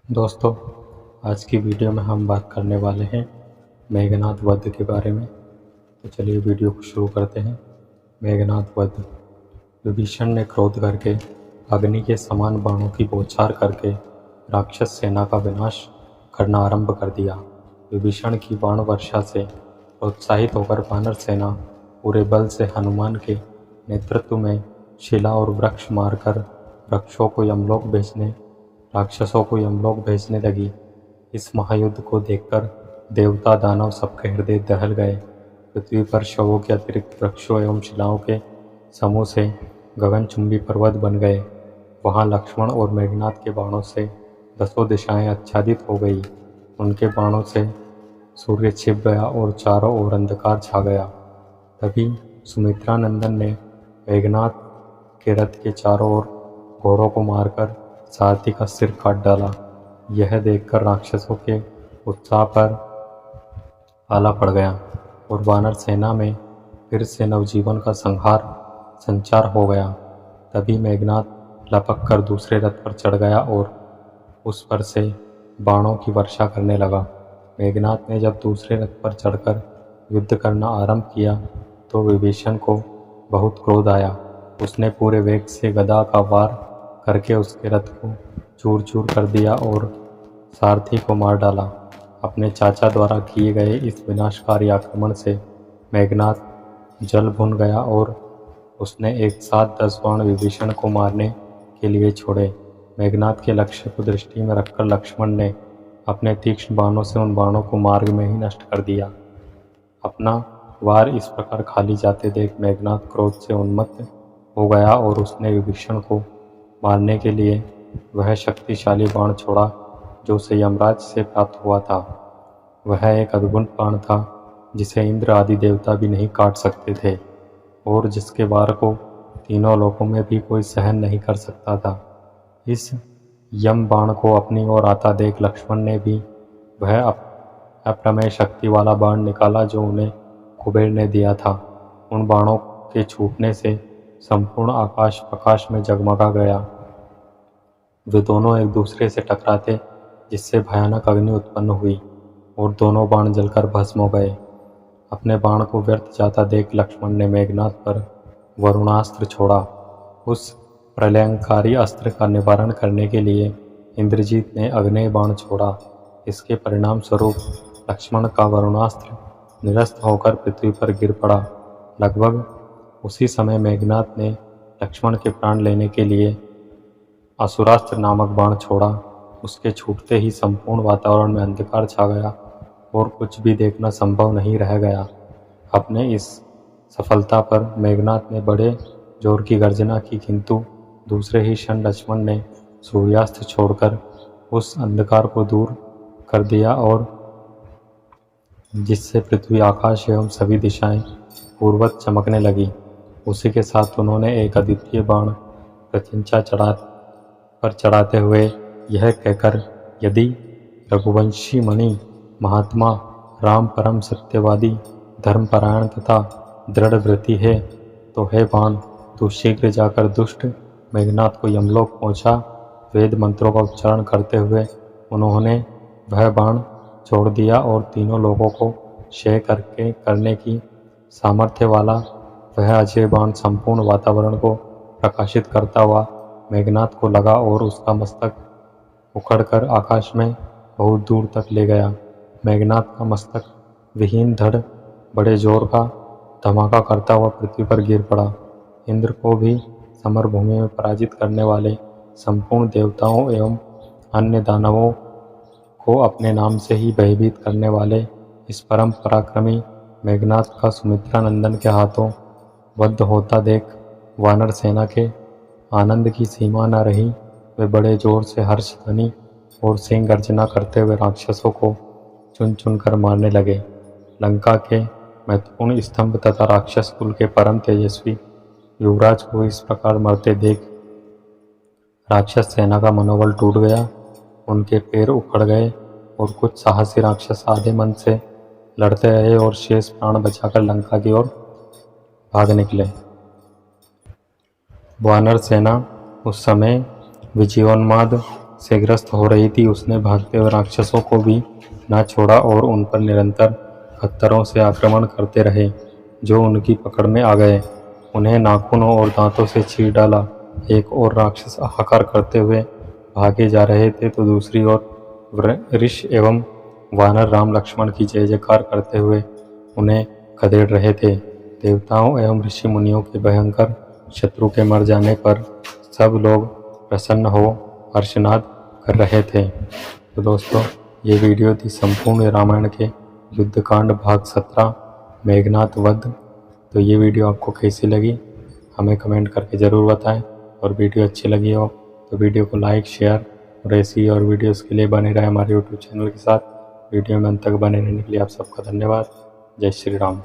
दोस्तों, आज की वीडियो में हम बात करने वाले हैं मेघनाद वध के बारे में। तो चलिए वीडियो को शुरू करते हैं। मेघनाद वध। विभीषण ने क्रोध करके अग्नि के समान बाणों की बौछार करके राक्षस सेना का विनाश करना आरंभ कर दिया। विभीषण की बाण वर्षा से प्रोत्साहित होकर वानर सेना पूरे बल से हनुमान के नेतृत्व में शिला और वृक्ष मारकर राक्षसों को यमलोक भेजने लगी। इस महायुद्ध को देखकर देवता दानव सबके हृदय दहल गए। पृथ्वी पर शवों के अतिरिक्त वृक्षों एवं शिलाओं के समूह से गगनचुंबी पर्वत बन गए। वहां लक्ष्मण और मेघनाद के बाणों से 10 दिशाएं आच्छादित हो गई। उनके बाणों से सूर्य छिप गया और चारों ओर अंधकार छा गया। तभी सुमित्रा नंदन ने मेघनाद के रथ के चारों ओर घोड़ों को मारकर सारथी का सिर काट डाला। यह देखकर राक्षसों के उत्साह पर आला पड़ गया और वानर सेना में फिर से नवजीवन का संचार हो गया। तभी मेघनाद लपक कर दूसरे रथ पर चढ़ गया और उस पर से बाणों की वर्षा करने लगा। मेघनाद ने जब दूसरे रथ पर चढ़कर युद्ध करना आरंभ किया तो विभीषण को बहुत क्रोध आया। उसने पूरे वेग से गदा का वार करके उसके रथ को चूर चूर कर दिया और सारथी को मार डाला। अपने चाचा द्वारा किए गए इस विनाशकारी आक्रमण से मेघनाद जल भुन गया और उसने एक साथ 10 बाण विभीषण को मारने के लिए छोड़े। मेघनाद के लक्ष्य को दृष्टि में रखकर लक्ष्मण ने अपने तीक्ष्ण बाणों से उन बाणों को मार्ग में ही नष्ट कर दिया। अपना वार इस प्रकार खाली जाते देख मेघनाद क्रोध से उन्मत्त हो गया और उसने विभीषण को मारने के लिए वह शक्तिशाली बाण छोड़ा जो उसे यमराज से प्राप्त हुआ था। वह एक अद्भुत बाण था जिसे इंद्र आदि देवता भी नहीं काट सकते थे और जिसके वार को तीनों लोकों में भी कोई सहन नहीं कर सकता था। इस यम बाण को अपनी ओर आता देख लक्ष्मण ने भी वह अप्रमेय शक्ति वाला बाण निकाला जो उन्हें कुबेर ने दिया था। उन बाणों के छूटने से संपूर्ण आकाश प्रकाश में जगमगा गया। वे दोनों एक दूसरे से टकराते जिससे भयानक अग्नि उत्पन्न हुई और दोनों बाण जलकर भस्म हो गए। अपने बाण को व्यर्थ जाता देख लक्ष्मण ने मेघनाद पर वरुणास्त्र छोड़ा। उस प्रलयंकारी अस्त्र का निवारण करने के लिए इंद्रजीत ने अग्नेय बाण छोड़ा। इसके परिणाम स्वरूप लक्ष्मण का वरुणास्त्र निरस्त होकर पृथ्वी पर गिर पड़ा। लगभग उसी समय मेघनाद ने लक्ष्मण के प्राण लेने के लिए असुरास्त्र नामक बाण छोड़ा। उसके छूटते ही संपूर्ण वातावरण में अंधकार छा गया और कुछ भी देखना संभव नहीं रह गया। अपने इस सफलता पर मेघनाद ने बड़े जोर की गर्जना की, किंतु दूसरे ही क्षण लक्ष्मण ने सूर्यास्त्र छोड़कर उस अंधकार को दूर कर दिया और जिससे पृथ्वी आकाश एवं सभी दिशाएं पूर्वत चमकने लगी। उसी के साथ उन्होंने एक अद्वितीय बाण प्रत्यंचा पर चढ़ाते हुए यह कहकर, यदि रघुवंशी मणि महात्मा राम परम सत्यवादी धर्मपरायण तथा दृढ़ वृत्ति है तो हे बाण तू शीघ्र जाकर दुष्ट मेघनाद को यमलोक पहुंचा। वेद मंत्रों का उच्चारण करते हुए उन्होंने वह बाण छोड़ दिया और तीनों लोगों को क्षय करने की सामर्थ्य वाला वह अजय बाण संपूर्ण वातावरण को प्रकाशित करता हुआ मेघनाद को लगा और उसका मस्तक उखड़कर आकाश में बहुत दूर तक ले गया। मेघनाद का मस्तक विहीन धड़ बड़े जोर का धमाका करता हुआ पृथ्वी पर गिर पड़ा। इंद्र को भी समरभूमि में पराजित करने वाले संपूर्ण देवताओं एवं अन्य दानवों को अपने नाम से ही भयभीत करने वाले इस परम पराक्रमी मेघनाद का सुमित्रा नंदन के हाथों वध होता देख वानर सेना के आनंद की सीमा न रही। वे बड़े जोर से हर्ष ध्वनि और सिंह गर्जना करते हुए राक्षसों को चुन चुन कर मारने लगे। लंका के महत्वपूर्ण स्तंभ तथा राक्षस कुल के परम तेजस्वी युवराज को इस प्रकार मरते देख राक्षस सेना का मनोबल टूट गया। उनके पैर उखड़ गए और कुछ साहसी राक्षस आधे मन से लड़ते रहे और शेष प्राण बचाकर लंका की ओर भाग निकले। वानर सेना उस समय विजयोन्माद से ग्रस्त हो रही थी, उसने भागते हुए राक्षसों को भी ना छोड़ा और उन पर निरंतर पत्थरों से आक्रमण करते रहे, जो उनकी पकड़ में आ गए। उन्हें नाखूनों और दांतों से चीर डाला। एक और राक्षस हाहाकार करते हुए भागे जा रहे थे, तो दूसरी ओर ऋषि एवं वानर राम लक्ष्मण की जय जयकार करते हुए उन्हें खदेड़ रहे थे। देवताओं एवं ऋषि मुनियों के भयंकर शत्रु के मर जाने पर सब लोग प्रसन्न हो हर्षनाद कर रहे थे। तो दोस्तों, ये वीडियो थी संपूर्ण रामायण के युद्धकांड भाग 17 मेघनाद वध। तो ये वीडियो आपको कैसी लगी हमें कमेंट करके ज़रूर बताएं, और वीडियो अच्छी लगी हो तो वीडियो को लाइक शेयर और ऐसी और वीडियोस के लिए बने रहे हमारे यूट्यूब चैनल के साथ। वीडियो में अंत तक बने रहने के लिए आप सबका धन्यवाद। जय श्री राम।